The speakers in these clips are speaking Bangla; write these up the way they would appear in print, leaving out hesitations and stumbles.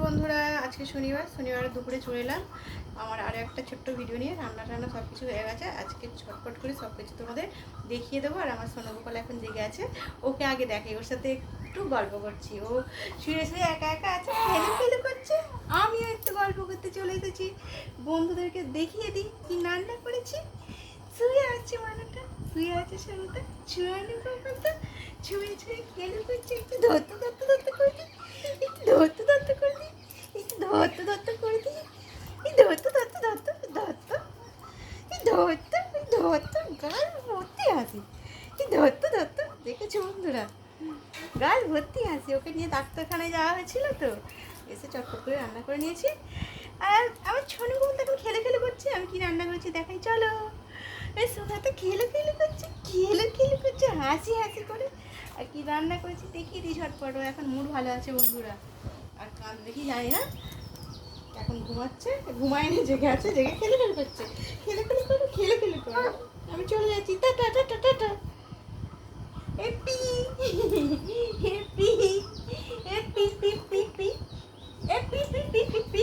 বন্ধুরা, আজকে শনিবার দুপুরে চলে এলাম আমার আরও একটা ছোট্ট ভিডিও নিয়ে। রান্না সব কিছু হয়ে গেছে। আজকে ছটপট করে সব কিছু তোমাদের দেখিয়ে দেবো। আর আমার সোনাগোপাল এখন জেগে আছে, ওকে আগে দেখে, ওর সাথে একটু গল্প করছি। ও শুয়ে শুয়ে একা একা আছে, ফেলে করছে। আমিও একটু গল্প করতে চলে এসেছি, বন্ধুদেরকে দেখিয়ে দিই কি রান্না করেছি। শুয়ে আছে মানুষটা, শুয়ে আছে সরুটা, ছুঁয়ানো কপালটা ছুঁয়ে ছুঁয়ে খেলে করছে। একটু ধরতে করে দিই, একটু ধরতে করে দিই, একটু ধরতে করে দিই, এই ধরতে গাল ভর্তি হাসি, এই ধরতে দেখেছো বন্ধুরা, গাল ভর্তি হাসি। ওকে নিয়ে ডাক্তারখানায় যাওয়া হয়েছিল, তো এসে চটপট করে রান্না করে নিয়েছি। আর আমার ছোটো বোন তখন খেলে করছে। আমি কি রান্না করেছি দেখাই, চলো। এই সোফাতে খেলে করছে হাসি করে। আর কি রান্না করেছি দেখিয়ে দিই ঝটপট। ও এখন মুড ভালো আছে বন্ধুরা, আর কান দেখি জানি না, এখন ঘুমাচ্ছে, ঘুমায়নি, জেগে আছে, জেগে খেলে করছে, খেলে করো। আমি চলে যাচ্ছি, টাটা টাটা টাটা। এপি এপি এপি পি পি পি এপি পি পি পি পি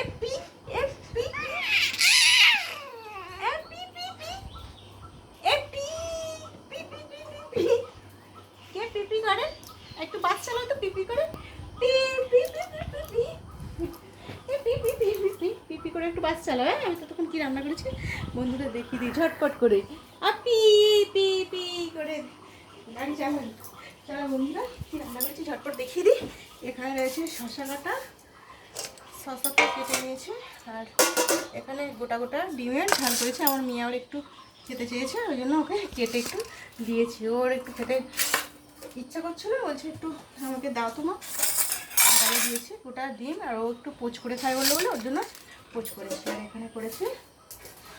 এপি এপি এপি পি পি এপি পি পি পি পি। কে পিপি করে? একটু বাচ্চা চালাও তো, পিপি করে, পিপি করে একটু বাস চালাও। হ্যাঁ, আমি তো তখন কি রান্না করেছি বন্ধুরা দেখিয়ে দিই ঝটপট করে। আপি পি পি করে গাড়ি চালান। চলো বন্ধুরা, কি রান্না করেছি ঝটপট দেখিয়ে দিই। এখানে রয়েছে শসা কাটা, শসাটা কেটে নিয়েছে। আর এখানে গোটা ডিমের ঝাল করেছে। আমার মেয়ে আবার একটু খেতে চেয়েছে, ওই জন্য ওকে কেটে একটু দিয়েছি। ওর একটু খেতে ইচ্ছা করছিল, বলছে একটু আমাকে দাও তোমার, তাই দিয়েছি গোটা ডিম। আর ও একটু পোচ করে খায় বলে ওর জন্য পোচ করেছি। আর এখানে করেছি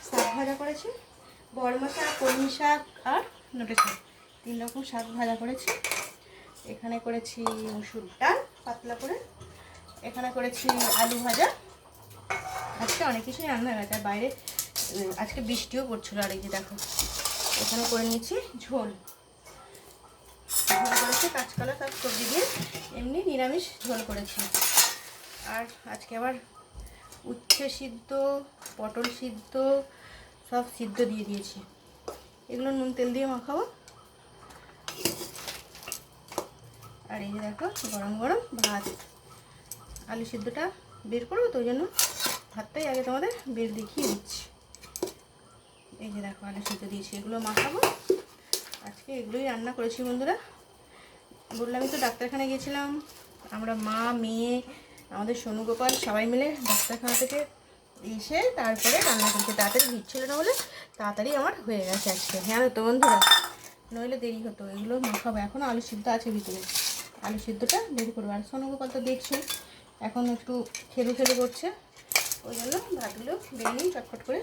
শাক ভাজা করেছি, বড়মা শাক, কলমি শাক আর নোটে শাক, 3 রকম শাক ভাজা করেছি। এখানে করেছি মুসুর ডাল পাতলা করে। এখানে করেছি আলু ভাজা। আজকে অনেক কিছুই রান্না হয়ে গেছে, আর বাইরে আজকে বৃষ্টিও পড়ছিল। আর এই যে দেখো, এখানে করে নিয়েছি ঝোল করেছি, কাঁচকলা সব সবজি দিয়ে এমনি নিরামিষ ঝোল করেছি। আর আজকে আবার উচ্ছে সিদ্ধ, পটল সিদ্ধ সব সিদ্ধ দিয়ে দিয়েছি। এগুলো নুন তেল দিয়ে মাখাবো। আর এই যে দেখো, গরম ভাত। আলু সিদ্ধটা বের করবো, তো ওই জন্য ভাতটাই আগে তোমাদের বের দেখিয়ে দিচ্ছি। এই যে দেখো, আলু সিদ্ধ দিয়েছি, এগুলো মাখাবো। আজকে এগুলোই রান্না করেছি বন্ধুরা। বললামই তো, ডাক্তারখানায় গেছিলাম আমরা, মা, মেয়ে, আমাদের সোনুগোপাল সবাই মিলে ডাক্তারখানা থেকে এসে তারপরে রান্না করতে। তাড়াতাড়ি ভিড় ছিল না বলে তাড়াতাড়ি আমার হয়ে গেছে আজকে। হ্যাঁ তো বন্ধুরা, নইলে দেরি হতো। এগুলো মাখাবো। এখনও আলু সিদ্ধ আছে ভিতরে, আলু সিদ্ধটা দেরি করবো। আর সোনুগোপাল তো দেখছি এখন একটু খেলু করছে, ওই জন্য ভাতগুলো বেরিয়ে নিই চটপট করে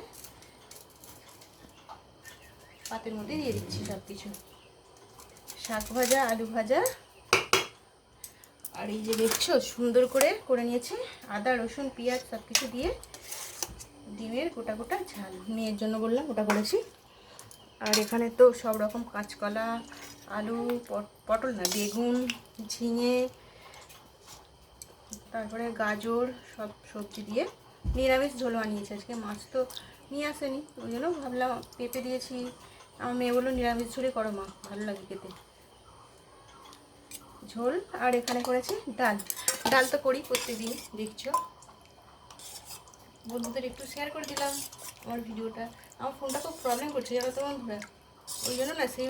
পাতের মধ্যে দিয়ে দিচ্ছি সব কিছু। শাক ভাজা, আলু ভাজা। আর এই যে দেখছো, সুন্দর করে নিয়েছি, আদা রসুন পেঁয়াজ সব কিছু দিয়ে ডিমের গোটা ঝাল। মেয়ের জন্য বললাম ওটা করেছি। আর এখানে তো সব রকম কাঁচকলা, আলু, পটল না, বেগুন, ঝিঙে, তারপরে গাজর সব সবজি দিয়ে নিরামিষ ঝোল বানিয়েছি আজকে। মাছ তো নিয়ে আসেনি, ওই জন্য ভাবলাম পেঁপে দিয়েছি। আমার মেয়ে বললো নিরামিষ ঝোলই করো মা, ভালো লাগে খেতে ঝোল। আর এখানে করেছি ডাল তো করি প্রত্যেকদিন, দেখছো। বন্ধুদের একটু শেয়ার করে দিলাম আমার ভিডিওটা। আমার ফোনটা খুব প্রবলেম করছে জানো তো বন্ধুরা, ওই জন্য না সেই